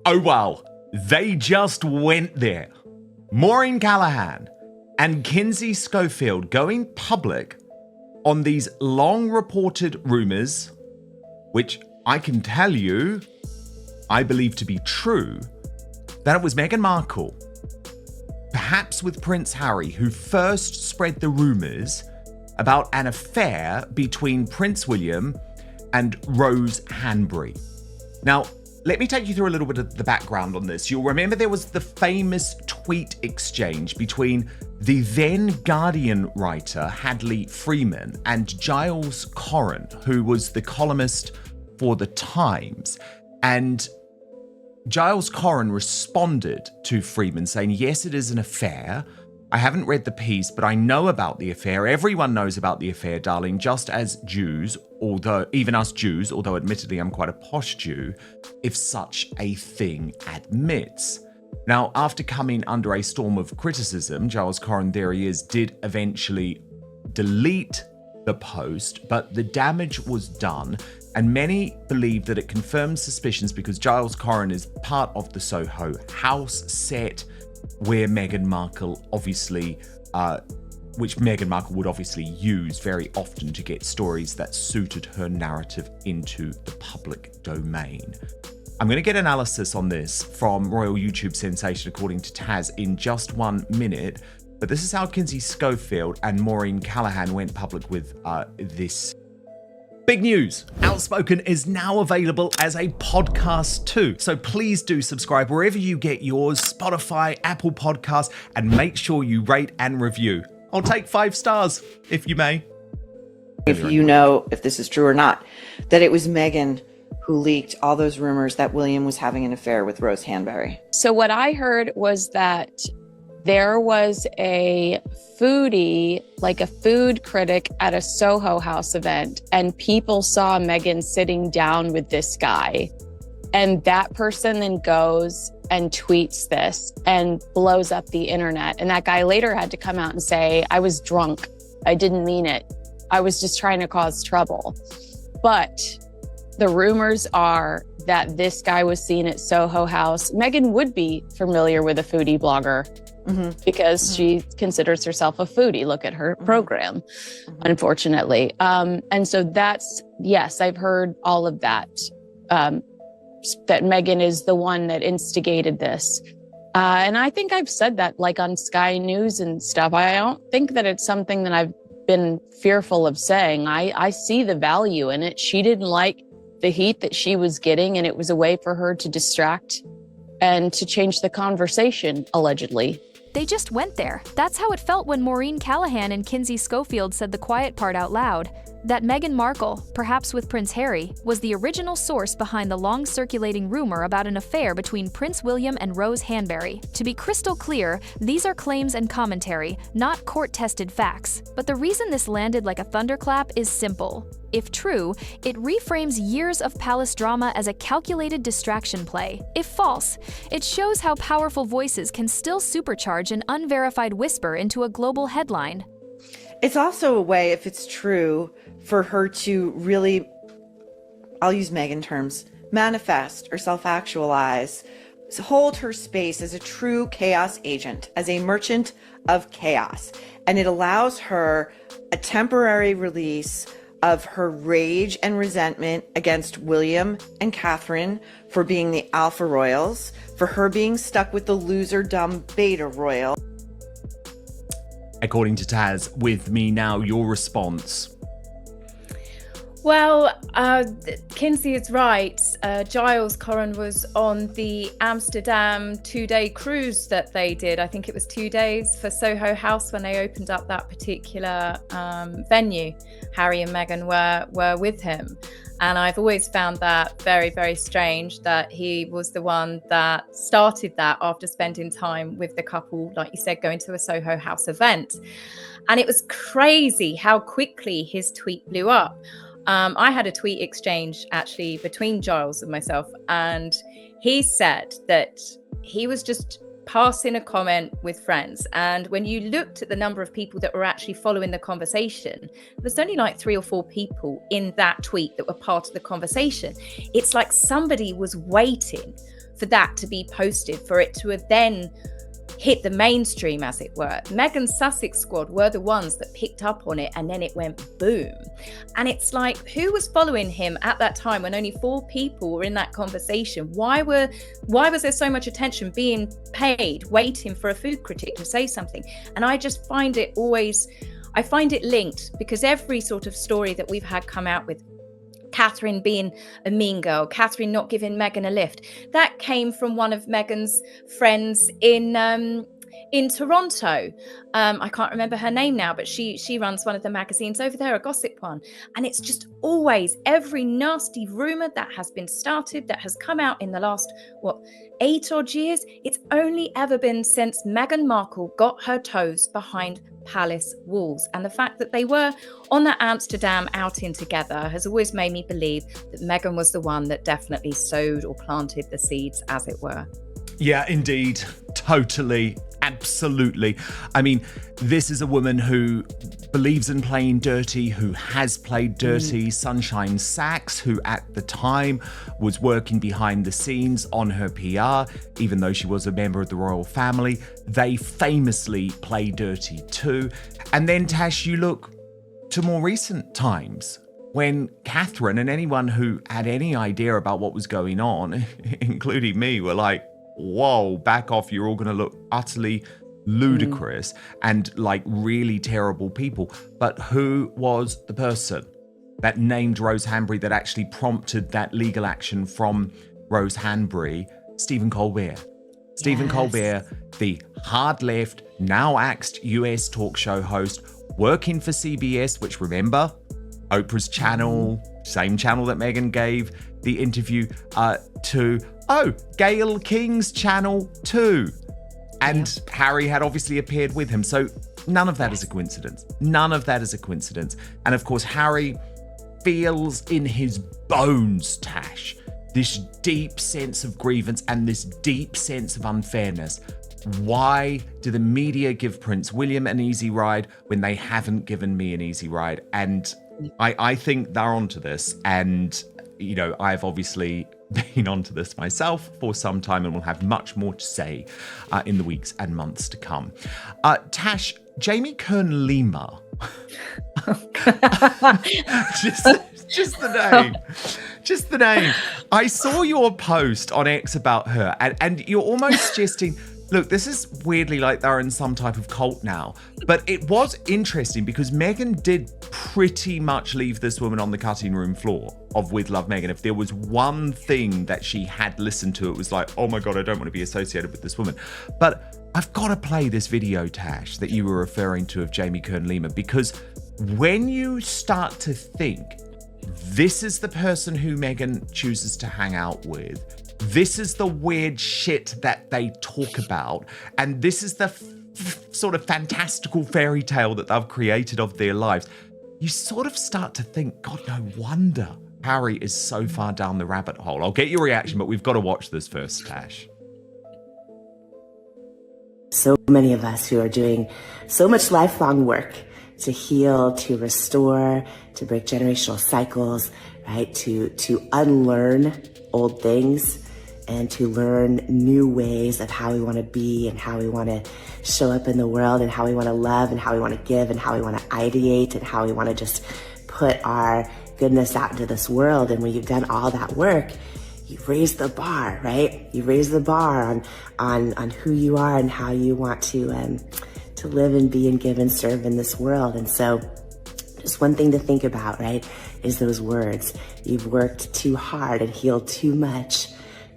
Oh well, they just went there. Maureen Callahan and Kinsey Schofield going public on these long reported rumours, which I can tell you, I believe to be true, that it was Meghan Markle, perhaps with Prince Harry, who first spread the rumours about an affair between Prince William and Rose Hanbury. Now, let me take you through a little bit of the background on this. You'll remember there was the famous tweet exchange between the then Guardian writer Hadley Freeman and Giles Corran, who was the columnist for The Times. And Giles Corran responded to Freeman saying, yes, it is an affair. I haven't read the piece, but I know about the affair. Everyone knows about the affair, darling, just as Jews, even us Jews, although admittedly I'm quite a posh Jew, if such a thing admits. Now, after coming under a storm of criticism, Giles Corran, there he is, did eventually delete the post, but the damage was done. And many believe that it confirms suspicions because Giles Corran is part of the Soho House set, where Meghan Markle which Meghan Markle would obviously use very often to get stories that suited her narrative into the public domain. I'm going to get analysis on this from Royal YouTube Sensation, according to Taz, in just 1 minute. But this is how Kinsey Schofield and Maureen Callahan went public with this. Big news! Outspoken is now available as a podcast too. So please do subscribe wherever you get yours, Spotify, Apple Podcasts, and make sure you rate and review. I'll take 5 stars, if you may. If you know if this is true or not, that it was Meghan who leaked all those rumors that William was having an affair with Rose Hanbury. So what I heard was that there was a foodie, like a food critic at a Soho House event, and people saw Meghan sitting down with this guy. And that person then goes and tweets this and blows up the internet. And that guy later had to come out and say, I was drunk. I didn't mean it. I was just trying to cause trouble. But the rumors are that this guy was seen at Soho House. Meghan would be familiar with a foodie blogger. Because she considers herself a foodie. Look at her program, unfortunately. And so that's, yes, I've heard all of that, that Meghan is the one that instigated this. And I think I've said that like on Sky News and stuff. I don't think that it's something that I've been fearful of saying. I see the value in it. She didn't like the heat that she was getting, and it was a way for her to distract and to change the conversation, allegedly. They just went there. That's how it felt when Maureen Callahan and Kinsey Schofield said the quiet part out loud. That Meghan Markle, perhaps with Prince Harry, was the original source behind the long-circulating rumor about an affair between Prince William and Rose Hanbury. To be crystal clear, these are claims and commentary, not court-tested facts. But the reason this landed like a thunderclap is simple. If true, it reframes years of palace drama as a calculated distraction play. If false, it shows how powerful voices can still supercharge an unverified whisper into a global headline. It's also a way, if it's true, for her to really, I'll use Meghan terms, manifest or self-actualize, hold her space as a true chaos agent, as a merchant of chaos. And it allows her a temporary release of her rage and resentment against William and Catherine for being the alpha royals, for her being stuck with the loser dumb beta royal. According to Taz, with me now, your response. Well, Kinsey is right. Giles Corran was on the Amsterdam 2-day cruise that they did. I think it was 2 days for Soho House when they opened up that particular venue. Harry and Meghan were with him. And I've always found that very, very strange that he was the one that started that after spending time with the couple, like you said, going to a Soho House event. And it was crazy how quickly his tweet blew up. I had a tweet exchange actually between Giles and myself, and he said that he was just passing a comment with friends. And when you looked at the number of people that were actually following the conversation, there was only like 3 or 4 people in that tweet that were part of the conversation. It's like somebody was waiting for that to be posted, for it to have then hit the mainstream, as it were. Meghan's Sussex squad were the ones that picked up on it, and then it went boom. And it's like, who was following him at that time when only 4 people were in that conversation? Why was there so much attention being paid, waiting for a food critic to say something? And I just find it linked, because every sort of story that we've had come out with Catherine being a mean girl, Catherine not giving Meghan a lift, that came from one of Meghan's friends in Toronto. I can't remember her name now, but she runs one of the magazines over there, a gossip one. And it's just always every nasty rumor that has been started, that has come out in the last, 8 odd years. It's only ever been since Meghan Markle got her toes behind palace walls. And the fact that they were on that Amsterdam outing together has always made me believe that Meghan was the one that definitely sowed or planted the seeds, as it were. Yeah, indeed. Totally. Absolutely. I mean, this is a woman who believes in playing dirty, who has played dirty. Sunshine Sachs, who at the time was working behind the scenes on her PR, even though she was a member of the royal family, they famously play dirty too. And then, Tash, you look to more recent times when Catherine and anyone who had any idea about what was going on, including me, were like, whoa, back off, you're all going to look utterly ludicrous and like really terrible people. But who was the person that named Rose Hanbury, that actually prompted that legal action from Rose Hanbury? Stephen Colbert. Stephen Colbert, the hard left, now axed US talk show host, working for CBS, which, remember, Oprah's channel, same channel that Meghan gave the interview to. Oh, Gayle King's channel too. And Harry had obviously appeared with him. So none of that is a coincidence. None of that is a coincidence. And of course, Harry feels in his bones, Tash, this deep sense of grievance and this deep sense of unfairness. Why do the media give Prince William an easy ride when they haven't given me an easy ride? And I think they're onto this. And, you know, I've obviously been onto this myself for some time and will have much more to say in the weeks and months to come. Tash, Jamie Kern-Lima. just the name. Just the name. I saw your post on X about her, and you're almost suggesting, look, this is weirdly like they're in some type of cult now. But it was interesting because Meghan did pretty much leave this woman on the cutting room floor of With Love Meghan. If there was one thing that she had listened to, it was like, oh my God, I don't want to be associated with this woman. But I've got to play this video, Tash, that you were referring to of Jamie Kern-Lima, because when you start to think, this is the person who Meghan chooses to hang out with, this is the weird shit that they talk about, and this is the sort of fantastical fairy tale that they've created of their lives, you sort of start to think, God, no wonder Harry is so far down the rabbit hole. I'll get your reaction, but we've got to watch this first, Tash. So many of us who are doing so much lifelong work to heal, to restore, to break generational cycles, right? To unlearn old things and to learn new ways of how we want to be and how we want to show up in the world and how we want to love and how we want to give and how we want to ideate and how we want to just put our goodness out into this world. And when you've done all that work, you raise the bar, right? You raise the bar on who you are and how you want to live and be and give and serve in this world. And so just one thing to think about, right, is those words. You've worked too hard and healed too much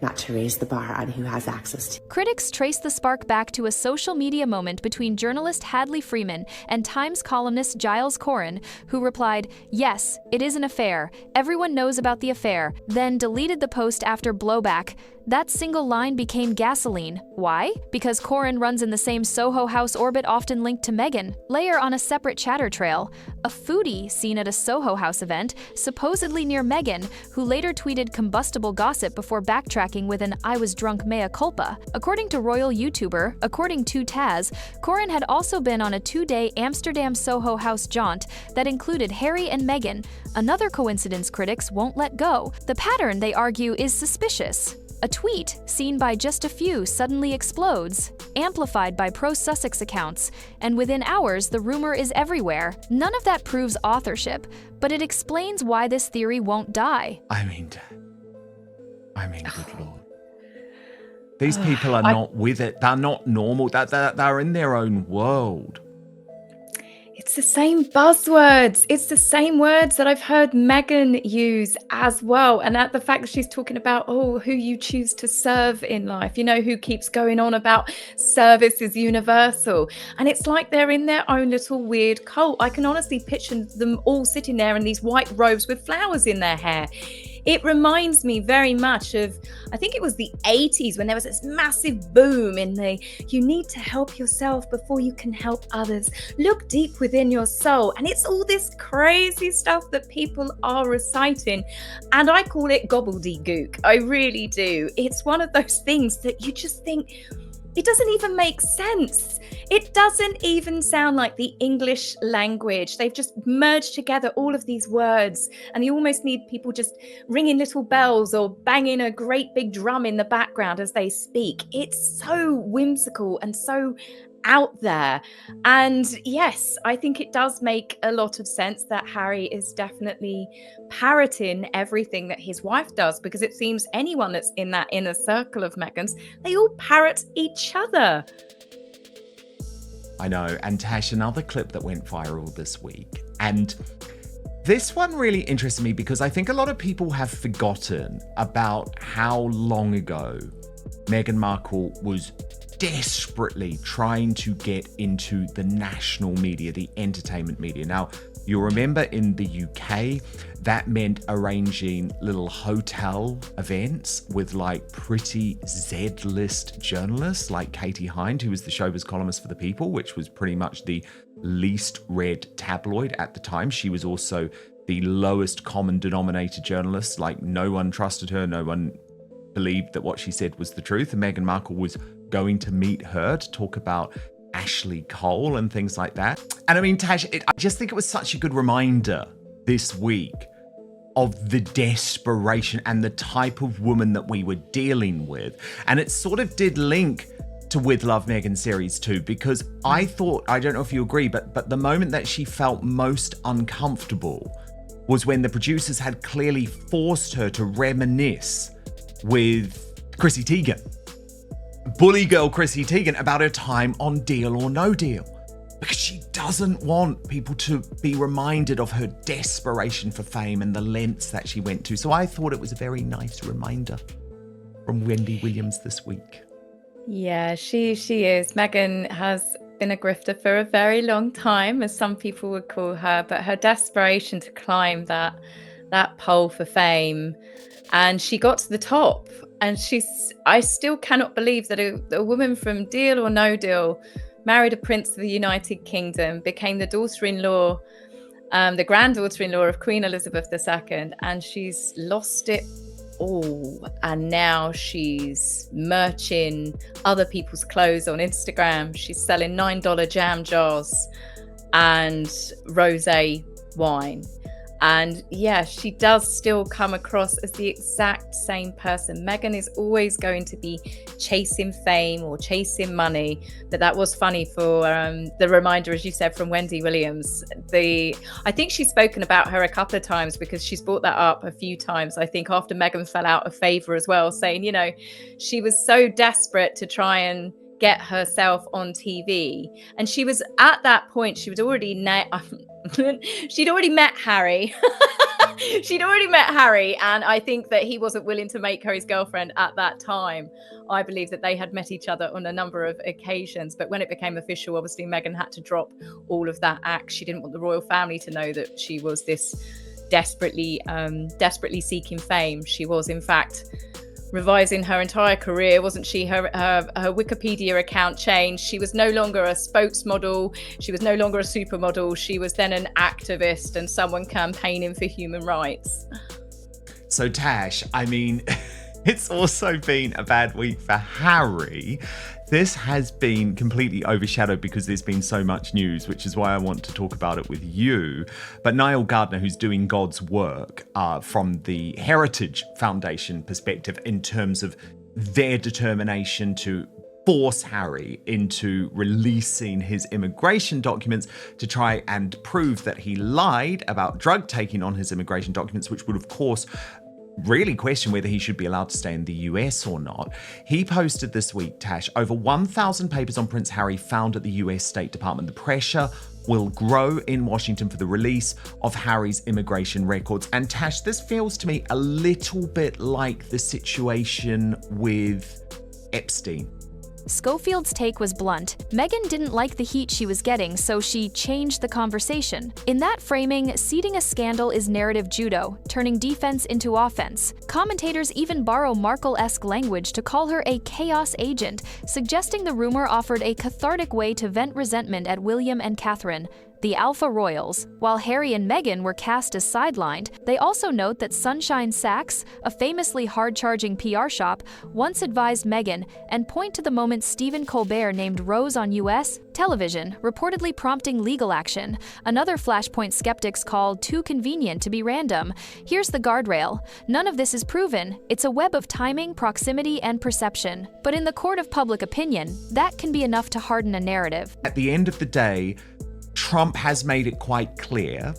not to raise the bar on who has access to. Critics trace the spark back to a social media moment between journalist Hadley Freeman and Times columnist Giles Coren, who replied, "Yes, it is an affair. Everyone knows about the affair," then deleted the post after blowback. That single line became gasoline. Why? Because Coren runs in the same Soho House orbit often linked to Meghan. Layer on a separate chatter trail. A foodie seen at a Soho House event, supposedly near Meghan, who later tweeted combustible gossip before backtracking with an "I was drunk mea culpa." According to royal YouTuber, according to Taz, Coren had also been on a 2-day Amsterdam Soho House jaunt that included Harry and Meghan. Another coincidence critics won't let go. The pattern, they argue, is suspicious. A tweet, seen by just a few, suddenly explodes, amplified by pro-Sussex accounts, and within hours the rumor is everywhere. None of that proves authorship, but it explains why this theory won't die. I mean, good Lord. These people are not with it. They're not normal. They're in their own world. It's the same buzzwords. It's the same words that I've heard Meghan use as well. And the fact that she's talking about, who you choose to serve in life, who keeps going on about service is universal. And it's like they're in their own little weird cult. I can honestly picture them all sitting there in these white robes with flowers in their hair. It reminds me very much of, I think it was the 80s when there was this massive boom in you need to help yourself before you can help others. Look deep within your soul. And it's all this crazy stuff that people are reciting. And I call it gobbledygook. I really do. It's one of those things that you just think, it doesn't even make sense. It doesn't even sound like the English language. They've just merged together all of these words, and you almost need people just ringing little bells or banging a great big drum in the background as they speak. It's so whimsical and so out there. And yes, I think it does make a lot of sense that Harry is definitely parroting everything that his wife does, because it seems anyone that's in that inner circle of Meghan's, they all parrot each other. I know. And Tash, another clip that went viral this week. And this one really interested me because I think a lot of people have forgotten about how long ago Meghan Markle was desperately trying to get into the national media, the entertainment media. Now, you'll remember in the UK, that meant arranging little hotel events with like pretty Z-list journalists like Katie Hind, who was the showbiz columnist for The People, which was pretty much the least read tabloid at the time. She was also the lowest common denominator journalist. Like, no one trusted her, no one believed that what she said was the truth. And Meghan Markle was going to meet her to talk about Ashley Cole and things like that. And I mean, Tash, I just think it was such a good reminder this week of the desperation and the type of woman that we were dealing with. And it sort of did link to With Love Meghan series 2, because I thought, I don't know if you agree, but the moment that she felt most uncomfortable was when the producers had clearly forced her to reminisce with Chrissy Teigen, bully girl Chrissy Teigen, about her time on Deal or No Deal, because she doesn't want people to be reminded of her desperation for fame and the lengths that she went to. So I thought it was a very nice reminder from Wendy Williams this week. Yeah, she is. Meghan has been a grifter for a very long time, as some people would call her, but her desperation to climb that pole for fame, and she got to the top. And I still cannot believe that a woman from Deal or No Deal married a prince of the United Kingdom, became the daughter-in-law, the granddaughter-in-law of Queen Elizabeth II, and she's lost it all. And now she's merching other people's clothes on Instagram. She's selling $9 jam jars and rosé wine. And yeah, she does still come across as the exact same person. Meghan is always going to be chasing fame or chasing money. But that was funny for the reminder, as you said, from Wendy Williams. I think she's spoken about her a couple of times, because she's brought that up a few times, I think, after Meghan fell out of favor as well, saying, she was so desperate to try and get herself on TV. And she was at that point, she'd already met Harry. She'd already met Harry, and I think that he wasn't willing to make her his girlfriend at that time. I believe that they had met each other on a number of occasions, but when it became official, obviously Meghan had to drop all of that act. She didn't want the royal family to know that she was this desperately seeking fame. She was, in fact, revising her entire career, wasn't she? Her Wikipedia account changed. She was no longer a spokesmodel. She was no longer a supermodel. She was then an activist and someone campaigning for human rights. So Tash, I mean, It's also been a bad week for Harry. This has been completely overshadowed because there's been so much news, which is why I want to talk about it with you. But Niall Gardner, who's doing God's work from the Heritage Foundation perspective in terms of their determination to force Harry into releasing his immigration documents to try and prove that he lied about drug taking on his immigration documents, which would, of course, really question whether he should be allowed to stay in the US or not. He posted this week, Tash, over 1,000 papers on Prince Harry found at the US State Department. The pressure will grow in Washington for the release of Harry's immigration records. And Tash, this feels to me a little bit like the situation with Epstein. Schofield's take was blunt. Meghan didn't like the heat she was getting, so she changed the conversation. In that framing, seeding a scandal is narrative judo, turning defense into offense. Commentators even borrow Markle-esque language to call her a chaos agent, suggesting the rumor offered a cathartic way to vent resentment at William and Catherine, the Alpha Royals. While Harry and Meghan were cast as sidelined, they also note that Sunshine Sachs, a famously hard-charging PR shop, once advised Meghan and point to the moment Stephen Colbert named Rose on US television, reportedly prompting legal action. Another Flashpoint skeptics called too convenient to be random. Here's the guardrail. None of this is proven. It's a web of timing, proximity, and perception. But in the court of public opinion, that can be enough to harden a narrative. At the end of the day, Trump has made it quite clear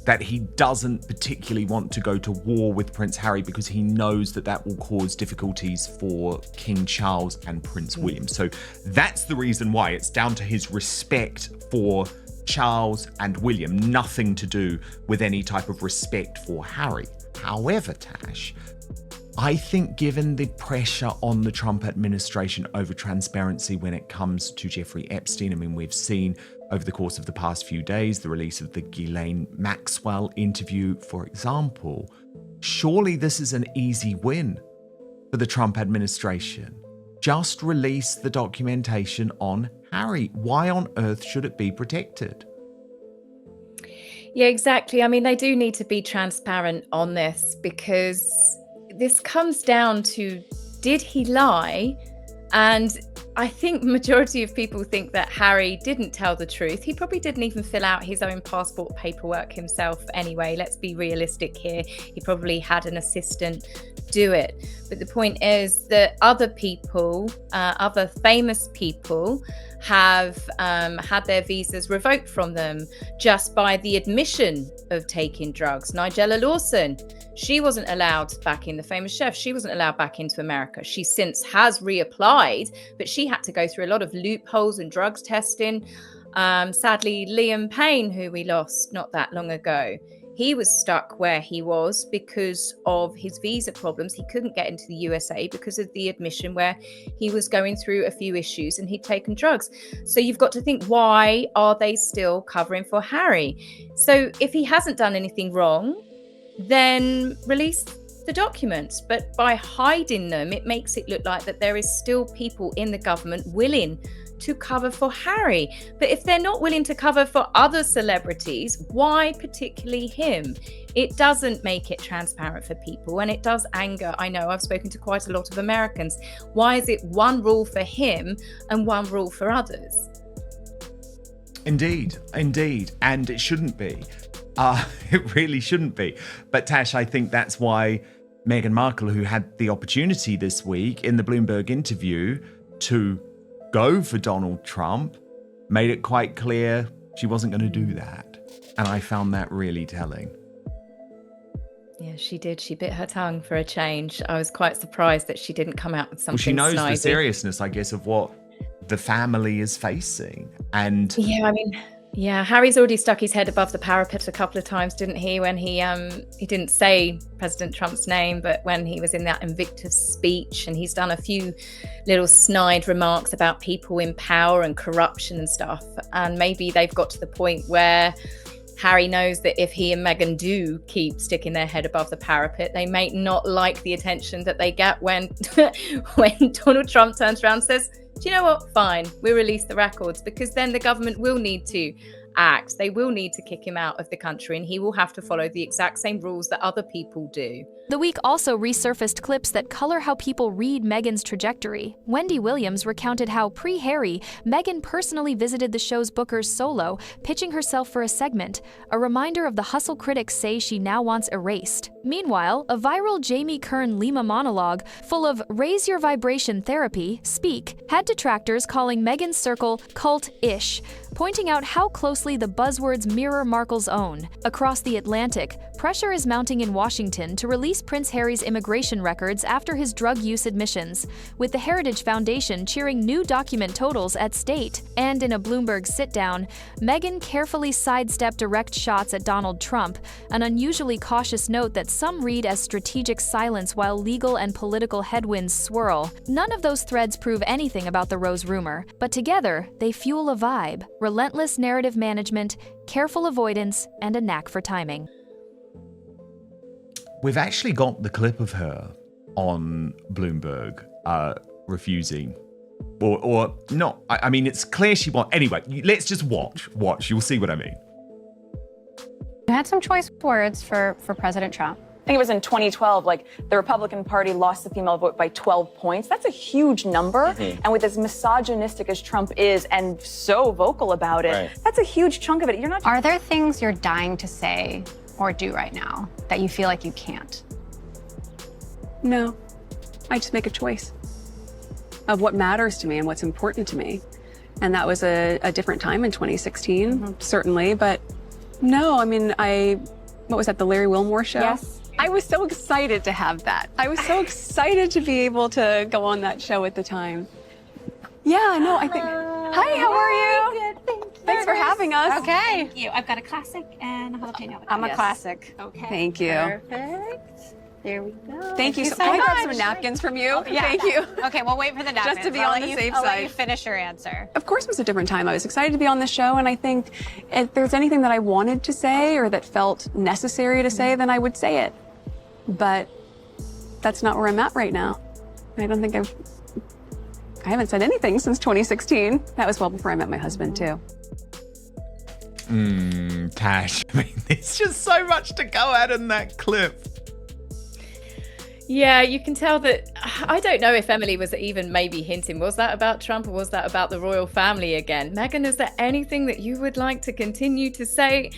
that he doesn't particularly want to go to war with Prince Harry because he knows that that will cause difficulties for King Charles and Prince William. So that's the reason why. It's down to his respect for Charles and William, nothing to do with any type of respect for Harry. However, Tash, I think given the pressure on the Trump administration over transparency when it comes to Jeffrey Epstein, I mean, we've seen over the course of the past few days the release of the Ghislaine Maxwell interview, for example. Surely this is an easy win for the Trump administration. Just release the documentation on Harry. Why on earth should it be protected? Yeah, exactly. I mean, they do need to be transparent on this because this comes down to, did he lie? And I think majority of people think that Harry didn't tell the truth. He probably didn't even fill out his own passport paperwork himself anyway. Let's be realistic here. He probably had an assistant do it. But the point is that other people, other famous people have had their visas revoked from them just by the admission of taking drugs. Nigella Lawson, she wasn't allowed back in, the famous chef, she wasn't allowed back into America. She since has reapplied, but she had to go through a lot of loopholes and drugs testing. Sadly, Liam Payne, who we lost not that long ago, he was stuck where he was because of his visa problems. He couldn't get into the USA because of the admission where he was going through a few issues and he'd taken drugs. So you've got to think, why are they still covering for Harry? So if he hasn't done anything wrong, then release the documents. But by hiding them, it makes it look like that there is still people in the government willing to cover for Harry. But if they're not willing to cover for other celebrities, why particularly him? It doesn't make it transparent for people, and it does anger. I know I've spoken to quite a lot of Americans. Why is it one rule for him and one rule for others? Indeed. And it shouldn't be. It really shouldn't be. But Tash, I think that's why Meghan Markle, who had the opportunity this week in the Bloomberg interview to go for Donald Trump, made it quite clear she wasn't going to do that. And I found that really telling. Yeah, she did. She bit her tongue for a change. I was quite surprised that she didn't come out with something. Well, she knows snidey. the seriousness, I guess, of what the family is facing. And yeah, I mean, yeah, Harry's already stuck his head above the parapet a couple of times, didn't he? When he didn't say President Trump's name, but when he was in that Invictus speech, and he's done a few little snide remarks about people in power and corruption and stuff. And maybe they've got to the point where Harry knows that if he and Meghan do keep sticking their head above the parapet, they may not like the attention that they get when when Donald Trump turns around and says, do you know what? Fine, we'll release the records, because then the government will need to act, they will need to kick him out of the country, and he will have to follow the exact same rules that other people do. The week also resurfaced clips that color how people read Meghan's trajectory. Wendy Williams recounted how, pre-Harry, Meghan personally visited the show's bookers solo, pitching herself for a segment, a reminder of the hustle critics say she now wants erased. Meanwhile, a viral Jamie Kern-Lima monologue full of raise your vibration therapy, speak, had detractors calling Meghan's circle cult-ish, pointing out how closely the buzzwords mirror Markle's own. Across the Atlantic, pressure is mounting in Washington to release Prince Harry's immigration records after his drug use admissions, with the Heritage Foundation cheering new document totals at state. And in a Bloomberg sit-down, Meghan carefully sidestepped direct shots at Donald Trump, an unusually cautious note that some read as strategic silence while legal and political headwinds swirl. None of those threads prove anything about the Rose rumor, but together they fuel a vibe: relentless narrative management, careful avoidance, and a knack for timing. We've actually got the clip of her on Bloomberg refusing. Or not. I mean, it's clear she wants. Anyway, let's just watch. You'll see what I mean. You had some choice words for President Trump. I think it was in 2012, like the Republican Party lost the female vote by 12 points. That's a huge number. And with as misogynistic as Trump is and so vocal about it, that's a huge chunk of it. You're not. Are there things you're dying to say or do right now that you feel like you can't? No, I just make a choice of what matters to me and what's important to me. And that was a different time in 2016, certainly. But no, I mean, what was that, the Larry Wilmore show? Yes. I was so excited to have that. I was so excited to be able to go on that show at the time. Yeah, no, I think. Hi, how are you? Good, thank you. Thanks for having us. Okay. Thank you. I've got a classic and a jalapeno. I'm a classic. Okay. Thank you. Perfect. There we go. Thank you so so much. Can I grab much. some napkins from you? Yeah. Thank you. Okay, we'll wait for the napkins. Just to be I'll on let the you- safe I'll let side. you finish your answer. Of course it was a different time. I was excited to be on the show, and I think if there's anything that I wanted to say or that felt necessary to say, then I would say it. But that's not where I'm at right now. I don't think I haven't said anything since 2016. That was well before I met my husband, too. Tash, I mean, there's just so much to go at in that clip. Yeah, you can tell that. I don't know if Emily was even maybe hinting, was that about Trump or was that about the royal family again? Meghan, is there anything that you would like to continue to say?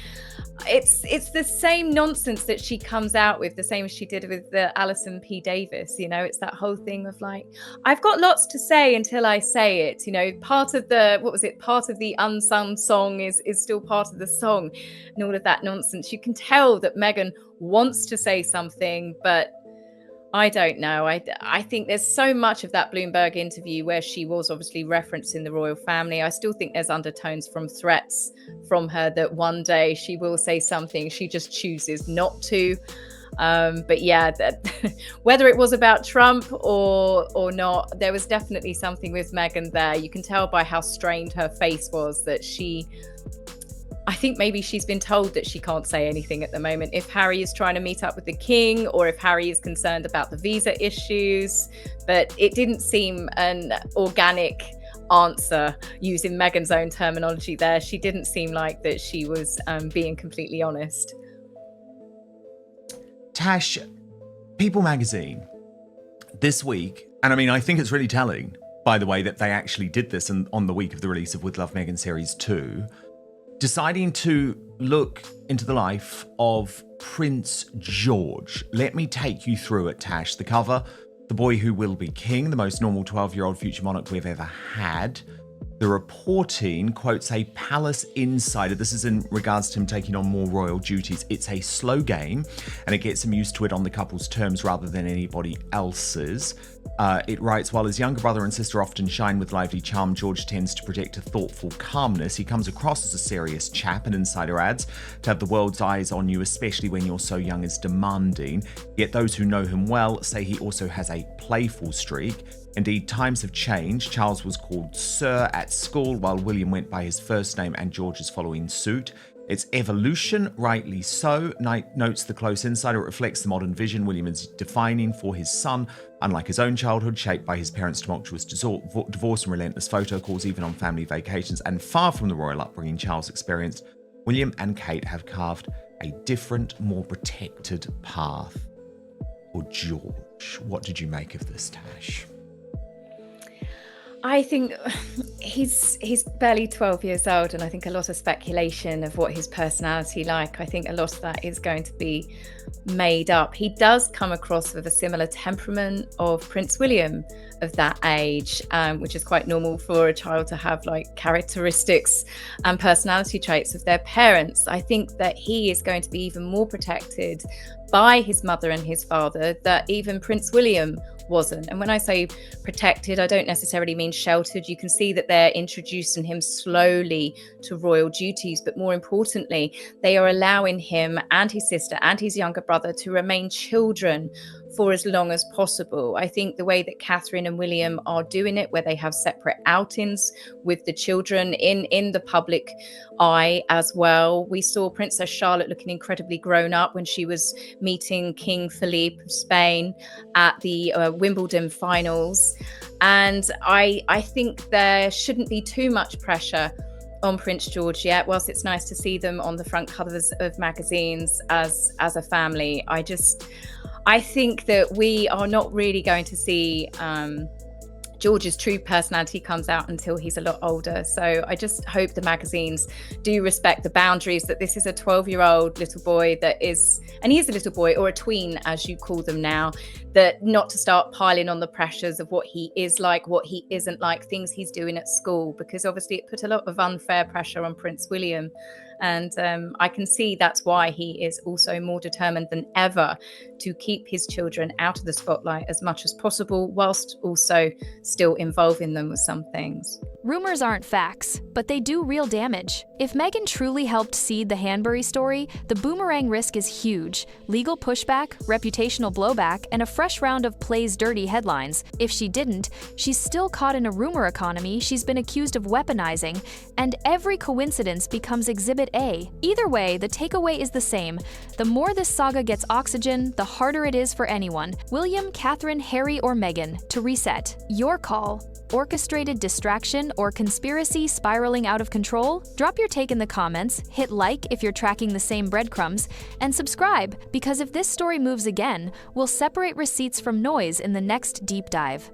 It's the same nonsense that she comes out with, the same as she did with the Alison P. Davis. You know, it's that whole thing of like, I've got lots to say until I say it. You know, part of the, part of the unsung song is still part of the song, and all of that nonsense. You can tell that Meghan wants to say something, but I don't know. I think there's so much of that Bloomberg interview where she was obviously referencing the royal family. I still think there's undertones from threats from her that one day she will say something. She just chooses not to. But yeah, whether it was about Trump or not, there was definitely something with Meghan there. You can tell by how strained her face was that I think maybe she's been told that she can't say anything at the moment. If Harry is trying to meet up with the king, or if Harry is concerned about the visa issues, but it didn't seem an organic answer using Meghan's own terminology there. She didn't seem like that she was being completely honest. Tash, People magazine this week, and I mean, I think it's really telling, by the way, that they actually did this on the week of the release of With Love Meghan Series 2, deciding to look into the life of Prince George. Let me take you through it, Tash. The cover, the boy who will be king, the most normal 12-year-old future monarch we've ever had. The reporting quotes a palace insider. This is in regards to him taking on more royal duties. It's a slow game, and it gets him used to it on the couple's terms rather than anybody else's. It writes, while his younger brother and sister often shine with lively charm, George tends to project a thoughtful calmness. He comes across as a serious chap, and insider adds, to have the world's eyes on you, especially when you're so young, is demanding. Yet those who know him well say he also has a playful streak. Indeed, times have changed. Charles was called Sir at school, while William went by his first name, and George is following suit. It's evolution, rightly so, notes the close insider. It reflects the modern vision William is defining for his son. Unlike his own childhood, shaped by his parents' tumultuous divorce and relentless photo calls, even on family vacations, and far from the royal upbringing Charles experienced, William and Kate have carved a different, more protected path for George. What did you make of this, Tash? I think he's barely 12 years old, and I think a lot of speculation of what his personality like, I think a lot of that is going to be made up. He does come across with a similar temperament of Prince William of that age, which is quite normal for a child to have, like, characteristics and personality traits of their parents. I think that he is going to be even more protected by his mother and his father that even Prince William wasn't. And when I say protected, I don't necessarily mean sheltered. You can see that they're introducing him slowly to royal duties, but more importantly, they are allowing him and his sister and his younger brother to remain children for as long as possible. I think the way that Catherine and William are doing it, where they have separate outings with the children in the public eye as well. We saw Princess Charlotte looking incredibly grown up when she was meeting King Philippe of Spain at the Wimbledon finals. And I think there shouldn't be too much pressure on Prince George yet, whilst it's nice to see them on the front covers of magazines as a family. I think that we are not really going to see George's true personality comes out until he's a lot older. So I just hope the magazines do respect the boundaries, that this is a 12-year-old little boy that is, and he is a little boy, or a tween as you call them now, that not to start piling on the pressures of what he is like, what he isn't like, things he's doing at school, because obviously it put a lot of unfair pressure on Prince William. And I can see that's why he is also more determined than ever to keep his children out of the spotlight as much as possible, whilst also still involving them with some things. Rumors aren't facts, but they do real damage. If Meghan truly helped seed the Hanbury story, the boomerang risk is huge. Legal pushback, reputational blowback, and a fresh round of plays dirty headlines. If she didn't, she's still caught in a rumor economy she's been accused of weaponizing, and every coincidence becomes Exhibit A. Either way, the takeaway is the same. The more this saga gets oxygen, the harder it is for anyone, William, Catherine, Harry, or Meghan, to reset. Your call. Orchestrated distraction or conspiracy spiraling out of control? Drop your take in the comments, hit like if you're tracking the same breadcrumbs, and subscribe, because if this story moves again, we'll separate receipts from noise in the next deep dive.